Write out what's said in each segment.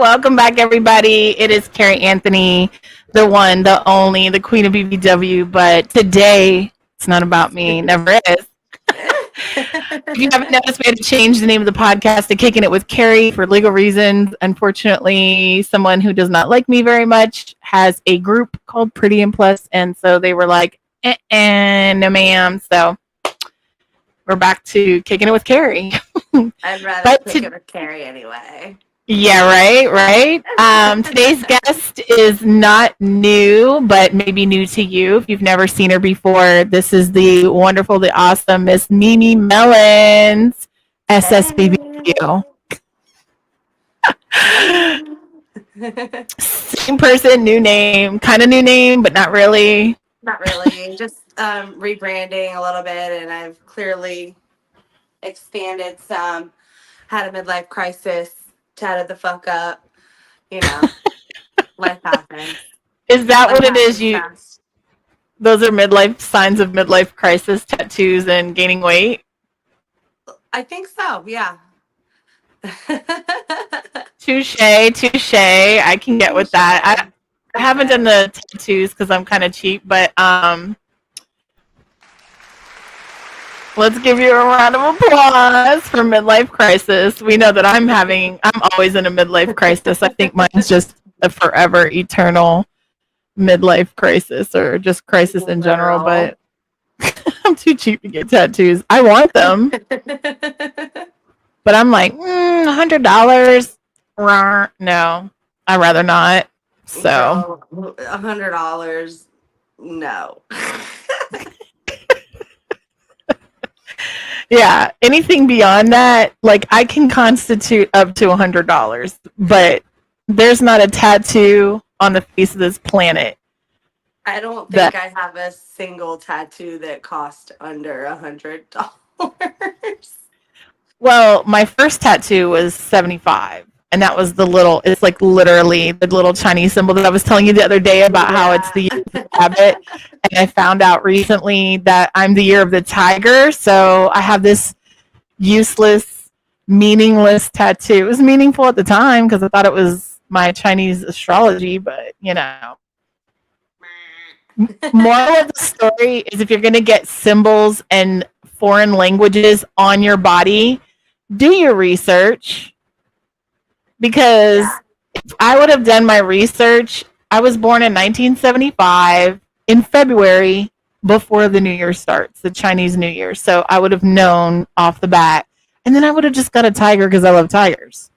Welcome back, everybody. It is Carrie Anthony, the one, the only, the queen of BBW. But today, it's not about me. Never is. If you haven't noticed, we had to change the name of the podcast to Kicking It with Kari for legal reasons. Unfortunately, someone who does not like me very much has a group called Pretty and Plus, and so they were like, no, ma'am. So we're back to Kicking It with Kari. I'd rather But kick it with Carrie anyway. yeah, right. Today's guest is not new, but maybe new to you if you've never seen her before. This is the wonderful, the awesome Miss Mimi Melons, Hey. SSBBQ. Hey. Same person, new name, kind of new name, but not really. Not really. Just rebranding a little bit, and I've clearly expanded some. Had a midlife crisis, chatted the fuck up. You know, life happens. Is that Life what it is? happens You fast. those are midlife signs of midlife crisis, tattoos, and gaining weight. I think so. Yeah. Touche, touche. I can get with that. I haven't done the tattoos because I'm kind of cheap, but let's give you a round of applause for midlife crisis. We know that I'm always in a midlife crisis. I think mine's just a forever, eternal midlife crisis or just crisis in general, Literal. but I'm too cheap to get tattoos. I want them, but I'm like, $100? No, I'd rather not. So, Girl, $100. No. yeah, anything beyond that, like I can constitute up to $100, but there's not a tattoo on the face of this planet I don't that. think I have a single tattoo that cost under $100. Well, my first tattoo was 75, and that was the little. It's like literally the little Chinese symbol that I was telling you the other day about how it's Yeah. the year of the rabbit, and I found out recently that I'm the year of the tiger. So I have this useless, meaningless tattoo. It was meaningful at the time because I thought it was my Chinese astrology, but moral of the story is if you're going to get symbols and foreign languages on your body, do your research because Yeah. if I would have done my research, I was born in 1975 in February before the New Year starts, the Chinese New Year. So I would have known off the bat. And then I would have just got a tiger because I love tigers.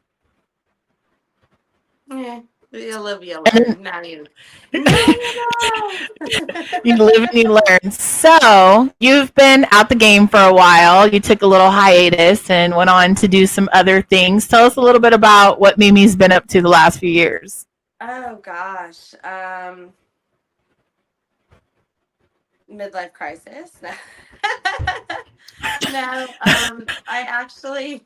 Yeah. You live, you And learn. Now you. Now you know. you live and you learn. So you've been out the game for a while. You took a little hiatus and went on to do some other things. Tell us a little bit about what Mimi's been up to the last few years. Oh gosh. Midlife crisis. No, I actually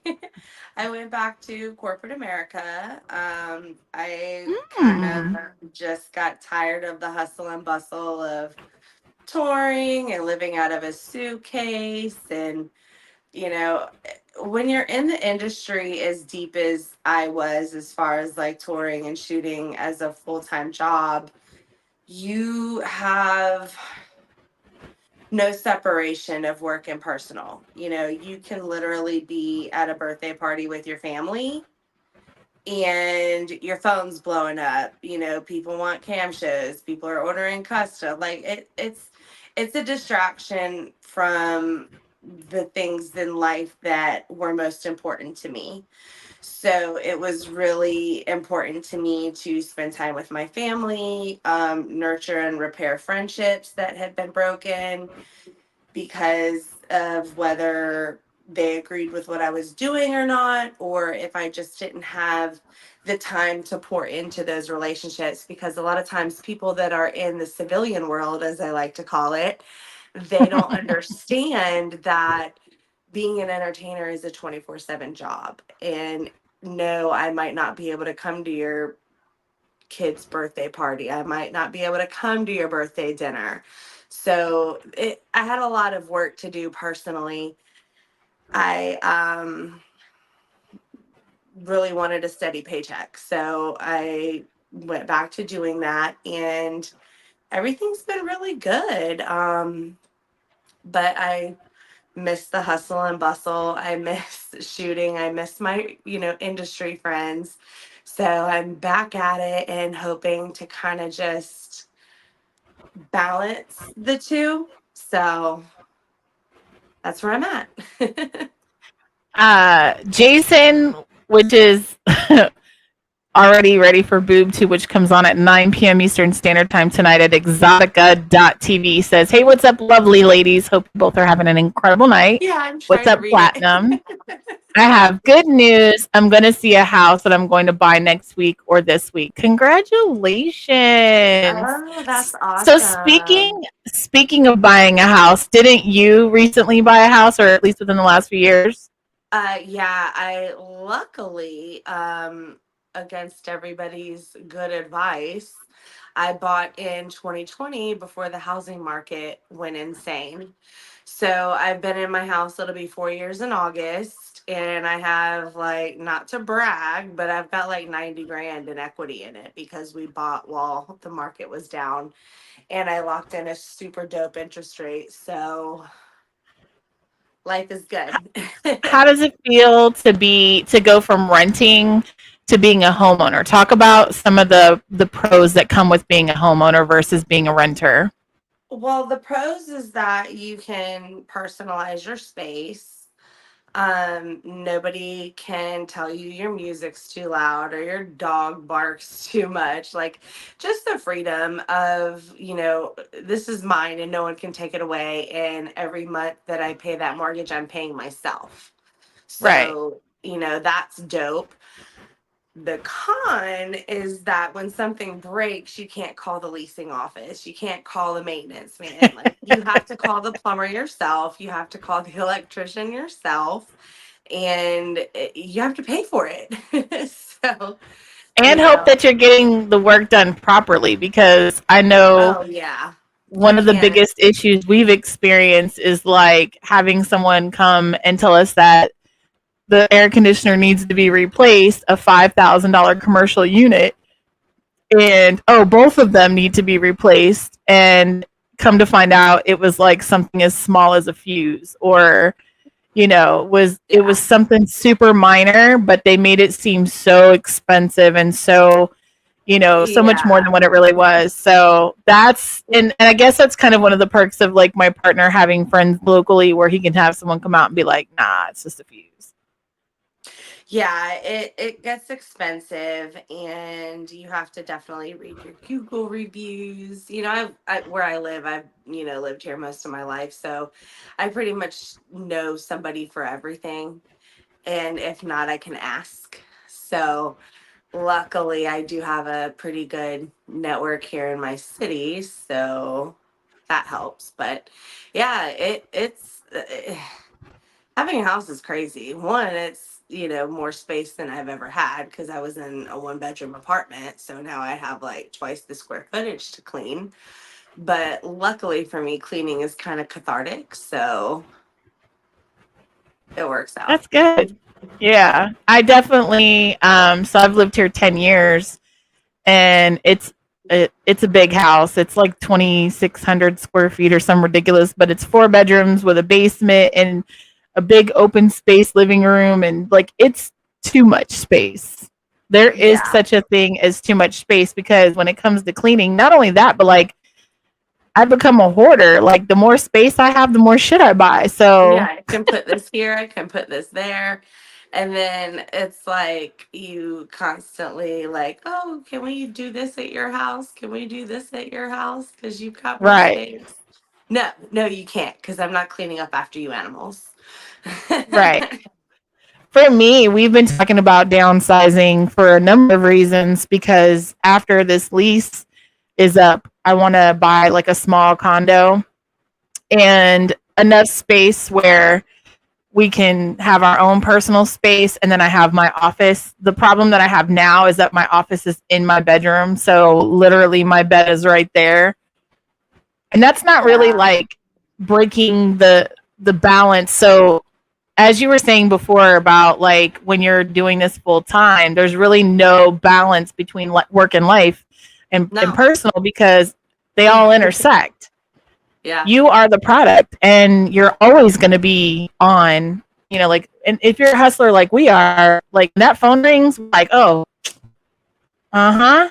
I went back to corporate America. I kind Hmm. of just got tired of the hustle and bustle of touring and living out of a suitcase. And you know, when you're in the industry as deep as I was, as far as like touring and shooting as a full-time job, you have no separation of work and personal. You know, you can literally be at a birthday party with your family and your phone's blowing up. You know, people want cam shows, people are ordering custom. Like it's a distraction from the things in life that were most important to me. So it was really important to me to spend time with my family, nurture and repair friendships that had been broken because of whether they agreed with what I was doing or not, or if I just didn't have the time to pour into those relationships. Because a lot of times, people that are in the civilian world, as I like to call it, they don't understand that being an entertainer is a 24/7 job. And no, I might not be able to come to your kid's birthday party. I might not be able to come to your birthday dinner. So I had a lot of work to do personally. I really wanted a steady paycheck. So I went back to doing that, and everything's been really good. But I miss the hustle and bustle. I miss shooting. I miss my, industry friends. So I'm back at it and hoping to kind of just balance the two. So that's where I'm at. Jason, which is already ready for Boob 2, which comes on at 9 p.m. Eastern Standard Time tonight at exotica.tv, says, hey, what's up, lovely ladies? Hope you both are having an incredible night. Yeah, I'm What's trying to up, read Platinum? it. I have good news. I'm going to see a house that I'm going to buy next week or this week. Congratulations. Oh, that's So awesome. speaking of buying a house, didn't you recently buy a house, or at least within the last few years? Yeah, I luckily, against everybody's good advice, I bought in 2020 before the housing market went insane. So I've been in my house, it'll be 4 years in August, and I have, like, not to brag, but I've got like 90 grand in equity in it because we bought while the market was down, and I locked in a super dope interest rate. So life is good. How does it feel to go from renting to being a homeowner? Talk about some of the pros that come with being a homeowner versus being a renter. Well, the pros is that you can personalize your space. Nobody can tell you your music's too loud or your dog barks too much. Like, just the freedom of, this is mine and no one can take it away. And every month that I pay that mortgage, I'm paying myself. Right. So, that's dope. The con is that when something breaks, you can't call the leasing office. You can't call the maintenance man. Like, you have to call the plumber yourself. You have to call the electrician yourself, and you have to pay for it. So, And hope that you're getting the work done properly, because I know oh yeah, you one of the can't. biggest issues we've experienced is like having someone come and tell us that the air conditioner needs to be replaced, a $5,000 commercial unit, and oh, both of them need to be replaced, and come to find out it was like something as small as a fuse, or it was Yeah, something super minor, but they made it seem so expensive and so so much more yeah. than what it really was. So and I guess that's kind of one of the perks of like my partner having friends locally, where he can have someone come out and be like, nah, it's just a fuse. Yeah, it gets expensive, and you have to definitely read your Google reviews. Where I live, I've lived here most of my life, so I pretty much know somebody for everything, and if not, I can ask. So luckily, I do have a pretty good network here in my city, so that helps. But yeah, it's having a house is crazy. One, it's, more space than I've ever had because I was in a one bedroom apartment. So now I have like twice the square footage to clean. But luckily for me, cleaning is kind of cathartic. So it works out. That's good. Yeah, I definitely. So I've lived here 10 years, and it's a big house. It's like 2,600 square feet or some ridiculous, but it's 4 bedrooms with a basement and a big open space living room, and like it's too much space. There is Yeah. such a thing as too much space, because when it comes to cleaning, not only that, but like I've become a hoarder. Like the more space I have, the more shit I buy. Yeah. So I can put this here. I can put this there. And then it's like you constantly like, oh, can we do this at your house? Can we do this at your house? Because you've got more right, space. No, no, you can't because I'm not cleaning up after you animals. right. For me, we've been talking about downsizing for a number of reasons, because after this lease is up, I want to buy like a small condo and enough space where we can have our own personal space, and then I have my office. The problem that I have now is that my office is in my bedroom, so literally my bed is right there. And that's not really Yeah. like breaking the balance. So as you were saying before about like when you're doing this full time, there's really no balance between work and life and No. personal because they all intersect. Yeah. You are the product and you're always going to be on, like, and if you're a hustler like we are, like that phone rings, like, oh, uh-huh,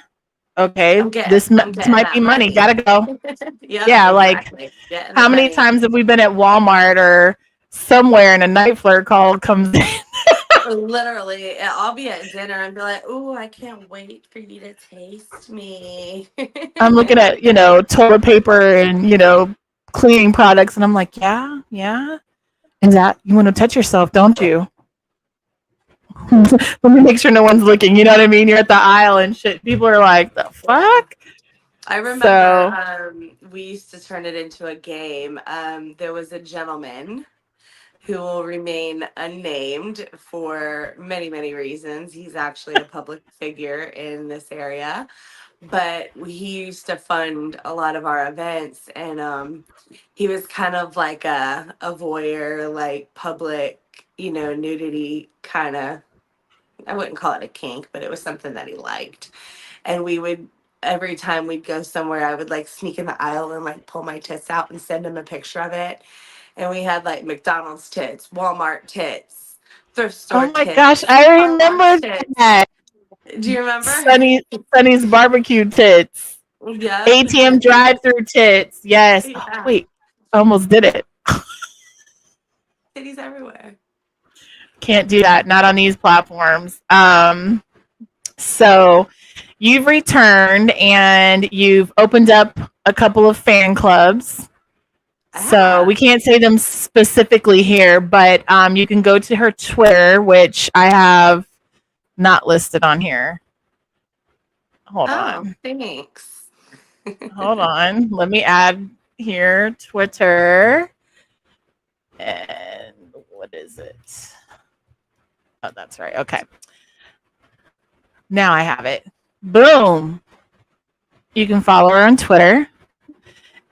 okay, I'm this getting might be that money, money. gotta go. Yep, Yeah, like exactly. Getting the how many money. times have we been at Walmart or somewhere and a night flirt call comes in? Literally, I'll be at dinner and be like, "Ooh, I can't wait for you to taste me." I'm looking at, toilet paper and, cleaning products and I'm like, yeah, yeah. Is that you want to touch yourself, don't you? Let me make sure no one's looking. You know what I mean? You're at the aisle and shit. People are like, the Yeah. fuck? I remember So, we used to turn it into a game. There was a gentleman who will remain unnamed for many, many reasons. He's actually a public figure in this area, but he used to fund a lot of our events, and he was kind of like a voyeur, like public, nudity kind of. I wouldn't call it a kink, but it was something that he liked. And we would every time we'd go somewhere, I would like sneak in the aisle and like pull my tits out and send him a picture of it. And we had like McDonald's tits, Walmart tits, thrift store oh my tits, gosh, I car wash remember tits. that. Do you remember? Sunny's barbecue tits. Yep. ATM drive through tits. Yes. Oh, Yeah. wait, I almost did it. Titties everywhere. Can't do that. Not on these platforms. So you've returned and you've opened up a couple of fan clubs. So Ah. we can't say them specifically here, but you can go to her Twitter, which I have not listed on here. Hold Oh, on. thanks. Hold on. Let me add here Twitter. And what is it? Oh, that's right. Okay. Now I have it. Boom. You can follow her on Twitter.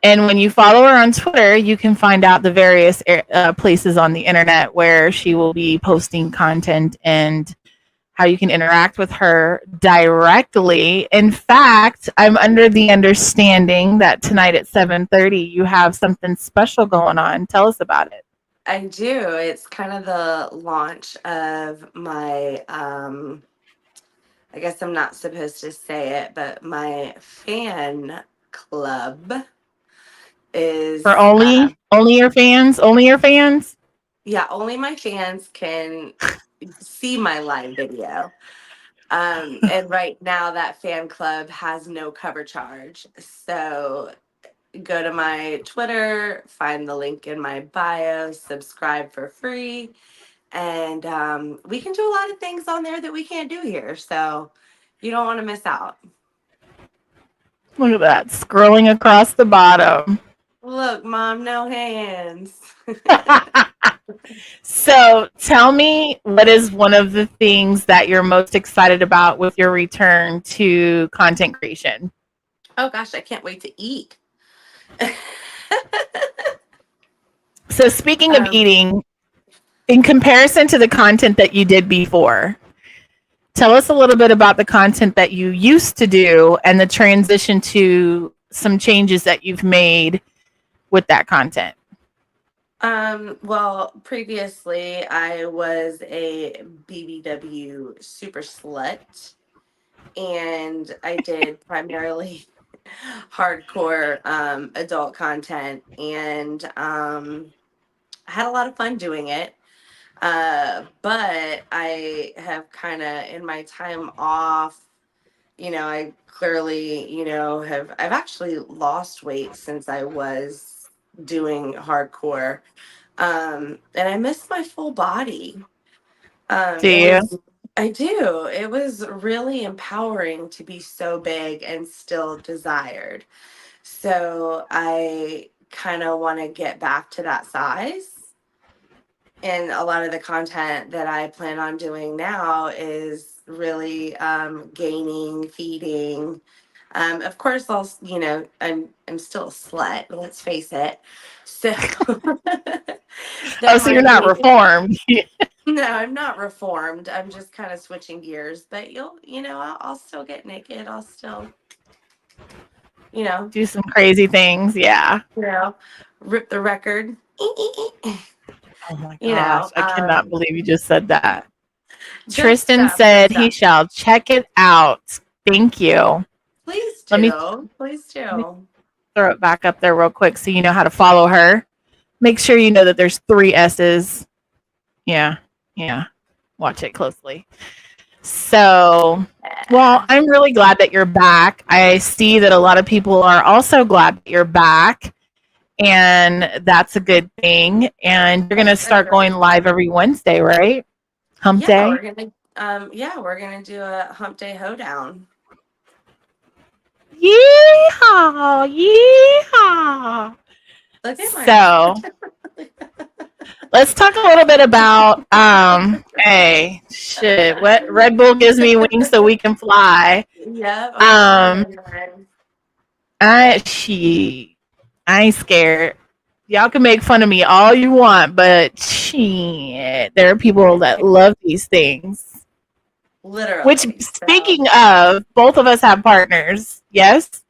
And when you follow her on Twitter, you can find out the various places on the internet where she will be posting content and how you can interact with her directly. In fact, I'm under the understanding that tonight at 7:30 you have something special going on. Tell us about it. I do. It's kind of the launch of my I guess I'm not supposed to say it, but my fan club For is only your fans, only your fans. yeah, only my fans can see my live video. And right now that fan club has no cover charge. So go to my Twitter, find the link in my bio, subscribe for free. And we can do a lot of things on there that we can't do here. So you don't want to miss out. Look at that, scrolling across the bottom. Look, mom, no hands. So tell me, what is one of the things that you're most excited about with your return to content creation? Oh gosh, I can't wait to eat. So speaking of um, eating, in comparison to the content that you did before, tell us a little bit about the content that you used to do and the transition to some changes that you've made with that content. well, previously I was a BBW super slut, and I did primarily hardcore adult content, and I had a lot of fun doing it. But I have kind of in my time off, I clearly, I've actually lost weight since I was doing hardcore. And I miss my full body. Do It you? was, I do. It was really empowering to be so big and still desired. So I kind of want to get back to that size. And a lot of the content that I plan on doing now is really gaining, feeding. Of course, I'm still a slut. Let's face it. So Oh, Don't so you're mind not me. reformed. No, I'm not reformed. I'm just kind of switching gears. But I'll still get naked. I'll still, you know, Do some crazy things. Yeah. you know, rip the record. Oh my You gosh. know, I cannot believe you just said that. good Tristan stuff. Good said he stuff. shall check it out. Thank you. Please Let me, do. Please let me do. throw it back up there real quick so you know how to follow her. Make sure you know that there's 3 S's. Yeah. Yeah. Watch it closely. So, well, Yeah. I'm really glad that you're back. I see that a lot of people are also glad that you're back, and that's a good thing. And you're going to Yes, start going agreed. live every Wednesday, right? Hump Yeah, day? we're gonna do a hump day hoedown. Yeehaw! Yeehaw! Look at my So, let's talk a little bit about hey, shit, what Red Bull gives me wings so we can fly. Yep, I'm Um feeling it. she I ain't scared. Y'all can make fun of me all you want, but shit, there are people that love these things. Which, Literally. So speaking of, both of us have partners. Yes?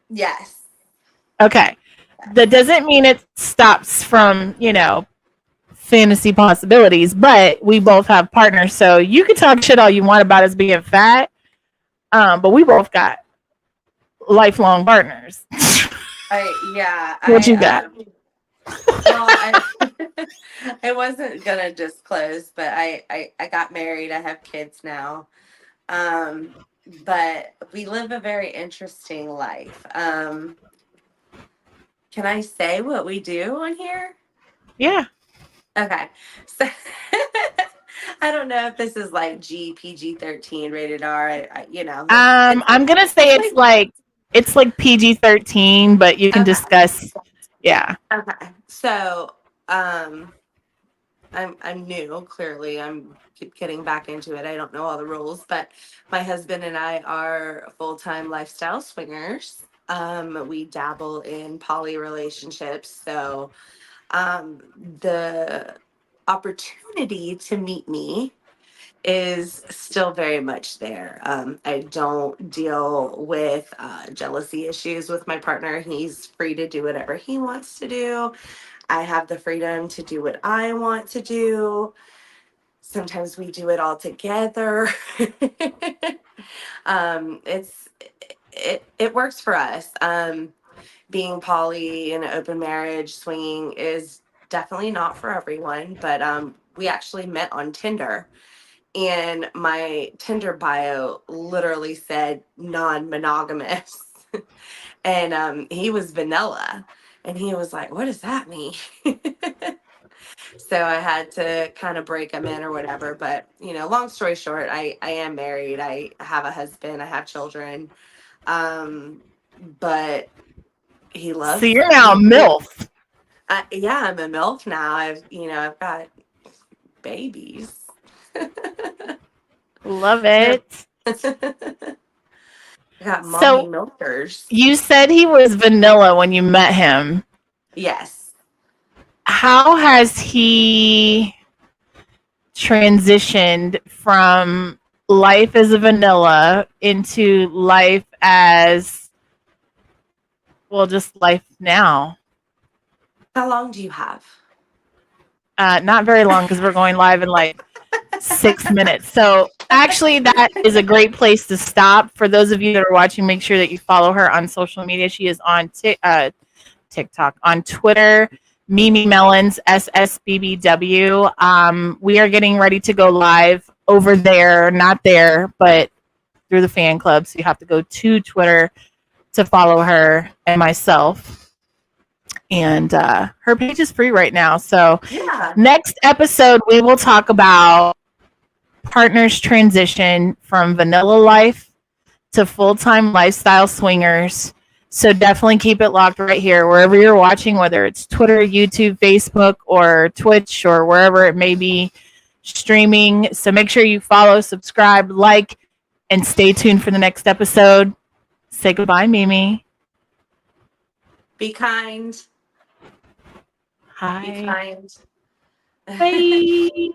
yes. Okay. That Yes. doesn't mean it stops from, fantasy possibilities, but we both have partners. So you can talk shit all you want about us being fat, but we both got lifelong partners. I yeah, What you got? well I I wasn't gonna disclose, but I got married, I have kids now. Um but we live a very interesting life. Can I say what we do on here? Yeah. Okay. So I don't know if this is like PG-13 rated R. I'm gonna It's say like it's like PG-13, but you can okay. discuss. Yeah. Okay. So um I'm new, clearly. I'm keep getting back into it. I don't know all the rules, but my husband and I are full-time lifestyle swingers. We dabble in poly relationships. So the opportunity to meet me is still very much there. I don't deal with jealousy issues with my partner. He's free to do whatever he wants to do. I have the freedom to do what I want to do. Sometimes we do it all together. It's it works for us. Being poly in an open marriage, swinging is definitely not for everyone. But we actually met on Tinder, and my Tinder bio literally said non-monogamous. And he was vanilla, and he was like, "What does that mean?" So I had to kind of break him in or whatever. But long story short, I am married. I have a husband. I have children. But he So loves you're now he. MILF. Yeah, I'm a milf now. I've got babies. Love Yep. it. I got mommy So milkers. you said he was vanilla when you met him. Yes. How has he transitioned from life as a vanilla into life as, well, just life now? How long do you have? Not very long because we're going live in like 6 minutes. So actually, that is a great place to stop. For those of you that are watching, make sure that you follow her on social media. She is on TikTok, on Twitter, Mimi Melons, SSBBW. We are getting ready to go live over there, not there, but through the fan club. So you have to go to Twitter to follow her and myself. And her page is free right now. So Yeah. next episode, we will talk about partners transition from vanilla life to full-time lifestyle swingers. So definitely keep it locked right here, wherever you're watching, whether it's Twitter, YouTube, Facebook, or Twitch, or wherever it may be streaming. So make sure you follow, subscribe, like, and stay tuned for the next episode. Say goodbye, Mimi. Be kind. Be Bye. kind. Bye.